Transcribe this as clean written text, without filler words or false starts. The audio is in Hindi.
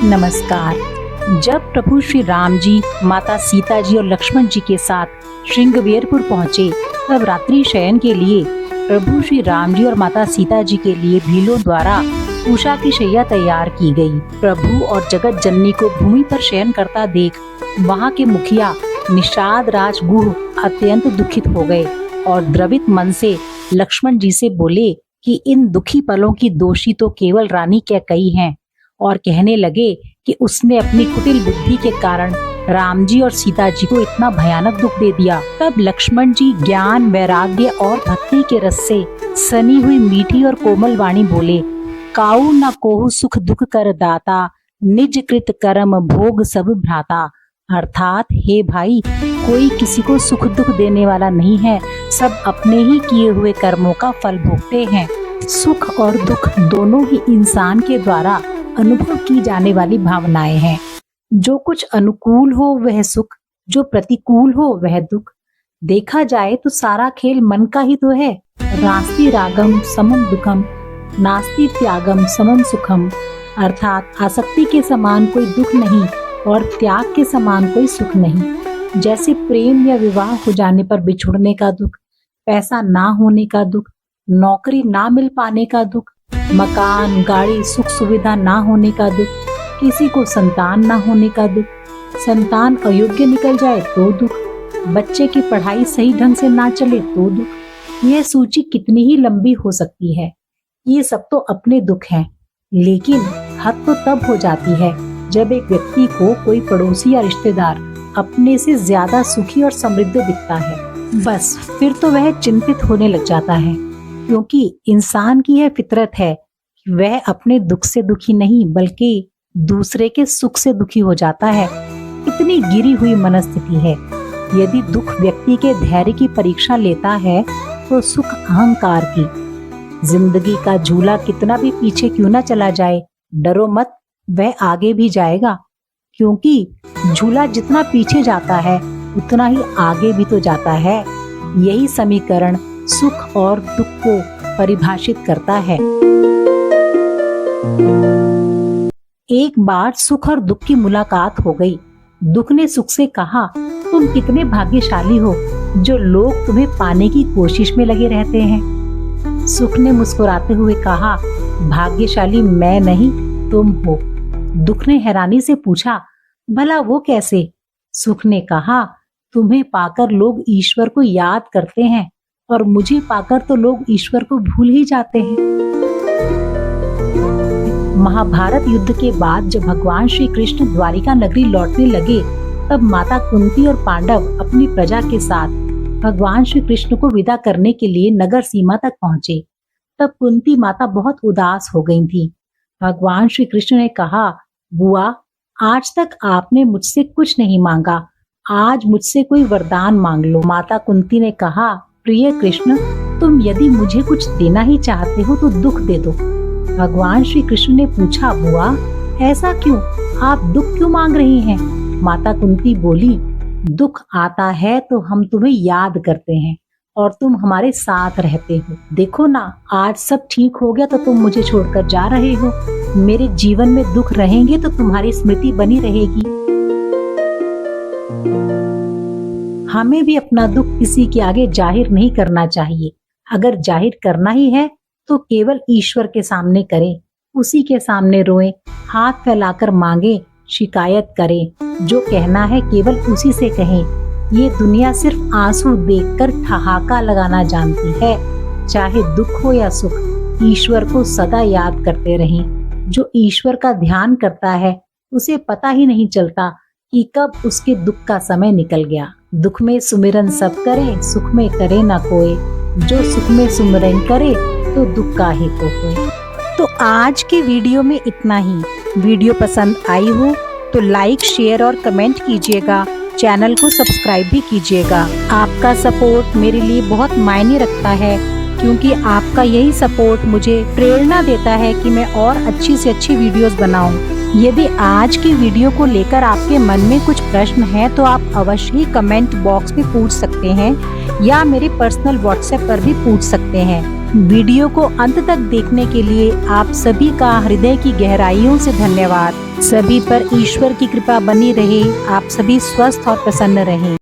नमस्कार। जब प्रभु श्री राम जी, माता सीता जी और लक्ष्मण जी के साथ श्रृंगवेरपुर पहुँचे, तब रात्रि शयन के लिए प्रभु श्री राम जी और माता सीता जी के लिए भीलों द्वारा उषा की शैया तैयार की गई। प्रभु और जगत जननी को भूमि पर शयन करता देख वहाँ के मुखिया निषाद राज गुह अत्यंत दुखित हो गए और द्रवित मन से लक्ष्मण जी से बोले कि इन दुखी पलों की दोषी तो केवल रानी कैकेयी हैं, और कहने लगे कि उसने अपनी कुटिल बुद्धि के कारण राम जी और सीता जी को इतना भयानक दुख दे दिया। तब लक्ष्मण जी ज्ञान, वैराग्य और भक्ति के रस से सनी हुई मीठी और कोमल वाणी बोले, काऊ न कोहु सुख दुख कर दाता, निज कृत कर्म भोग सब भ्राता। अर्थात हे भाई, कोई किसी को सुख दुख देने वाला नहीं है, सब अपने ही किए हुए कर्मों का फल भोगते हैं। सुख और दुख दोनों ही इंसान के द्वारा अनुभव की जाने वाली भावनाएं हैं। जो कुछ अनुकूल हो वह सुख, जो प्रतिकूल हो वह दुख। देखा जाए तो सारा खेल मन का ही तो है। नास्ति रागम समम दुखम, नास्ति त्यागम समम सुखम। अर्थात आसक्ति के समान कोई दुख नहीं और त्याग के समान कोई सुख नहीं। जैसे प्रेम या विवाह हो जाने पर बिछुड़ने का दुख, पैसा ना होने का दुख, नौकरी ना मिल पाने का दुख, मकान, गाड़ी, सुख सुविधा ना होने का दुख, किसी को संतान ना होने का दुख, संतान अयोग्य निकल जाए तो दुख, बच्चे की पढ़ाई सही ढंग से ना चले तो दुख। यह सूची कितनी ही लंबी हो सकती है। ये सब तो अपने दुख हैं, लेकिन हद तो तब हो जाती है जब एक व्यक्ति को कोई पड़ोसी या रिश्तेदार अपने से ज्यादा सुखी और समृद्ध दिखता है। बस फिर तो वह चिंतित होने लग जाता है, क्योंकि इंसान की यह फितरत है कि वह अपने दुख से दुखी नहीं बल्कि दूसरे के सुख से दुखी हो जाता है। इतनी गिरी हुई मनस्थिति है। यदि दुख व्यक्ति के धैर्य की परीक्षा लेता है तो सुख अहंकार की। जिंदगी का झूला कितना भी पीछे क्यों ना चला जाए, डरो मत, वह आगे भी जाएगा, क्योंकि झूला जितना पीछे जाता है उतना ही आगे भी तो जाता है। यही समीकरण सुख और दुख को परिभाषित करता है। एक बार सुख और दुख की मुलाकात हो गई। दुख ने सुख से कहा, तुम कितने भाग्यशाली हो जो लोग तुम्हें पाने की कोशिश में लगे रहते हैं। सुख ने मुस्कुराते हुए कहा, भाग्यशाली मैं नहीं तुम हो। दुख ने हैरानी से पूछा, भला वो कैसे? सुख ने कहा, तुम्हें पाकर लोग ईश्वर को याद करते हैं और मुझे पाकर तो लोग ईश्वर को भूल ही जाते हैं। महाभारत युद्ध के बाद जब भगवान श्री कृष्ण द्वारिका नगरी लौटने लगे, तब माता कुंती और पांडव अपनी प्रजा के साथ भगवान श्री कृष्ण को विदा करने के लिए नगर सीमा तक पहुँचे। तब कुंती माता बहुत उदास हो गई थी। भगवान श्री कृष्ण ने कहा, बुआ, आज तक आपने मुझसे कुछ नहीं मांगा, आज मुझसे कोई वरदान मांग लो। माता कुंती ने कहा, प्रिय कृष्ण, तुम यदि मुझे कुछ देना ही चाहते हो तो दुख दे दो। भगवान श्री कृष्ण ने पूछा, बुआ, ऐसा क्यों? आप दुख क्यों मांग रही हैं? माता कुंती बोली, दुख आता है तो हम तुम्हें याद करते हैं और तुम हमारे साथ रहते हो। देखो ना, आज सब ठीक हो गया तो तुम मुझे छोड़कर जा रहे हो। मेरे जीवन में दुख रहेंगे तो तुम्हारी स्मृति बनी रहेगी। हमें भी अपना दुख किसी के आगे जाहिर नहीं करना चाहिए। अगर जाहिर करना ही है तो केवल ईश्वर के सामने करें, उसी के सामने रोएं, हाथ फैलाकर मांगे, शिकायत करें। जो कहना है केवल उसी से कहें। ये दुनिया सिर्फ आंसू देखकर ठहाका लगाना जानती है। चाहे दुख हो या सुख, ईश्वर को सदा याद करते रहें। जो ईश्वर का ध्यान करता है उसे पता ही नहीं चलता कि कब उसके दुख का समय निकल गया। दुख में सुमिरन सब करे, सुख में करे ना कोई। जो सुख में सुमिरन करे तो दुख काहे को होए। तो आज के वीडियो में इतना ही। वीडियो पसंद आई हो तो लाइक, शेयर और कमेंट कीजिएगा। चैनल को सब्सक्राइब भी कीजिएगा। आपका सपोर्ट मेरे लिए बहुत मायने रखता है, क्योंकि आपका यही सपोर्ट मुझे प्रेरणा देता है कि मैं और अच्छी से अच्छी वीडियोस बनाऊं। यदि आज की वीडियो को लेकर आपके मन में कुछ प्रश्न है तो आप अवश्य ही कमेंट बॉक्स में पूछ सकते हैं या मेरे पर्सनल व्हाट्सएप पर भी पूछ सकते हैं। वीडियो को अंत तक देखने के लिए आप सभी का हृदय की गहराइयों से धन्यवाद। सभी पर ईश्वर की कृपा बनी रहे। आप सभी स्वस्थ और प्रसन्न रहें।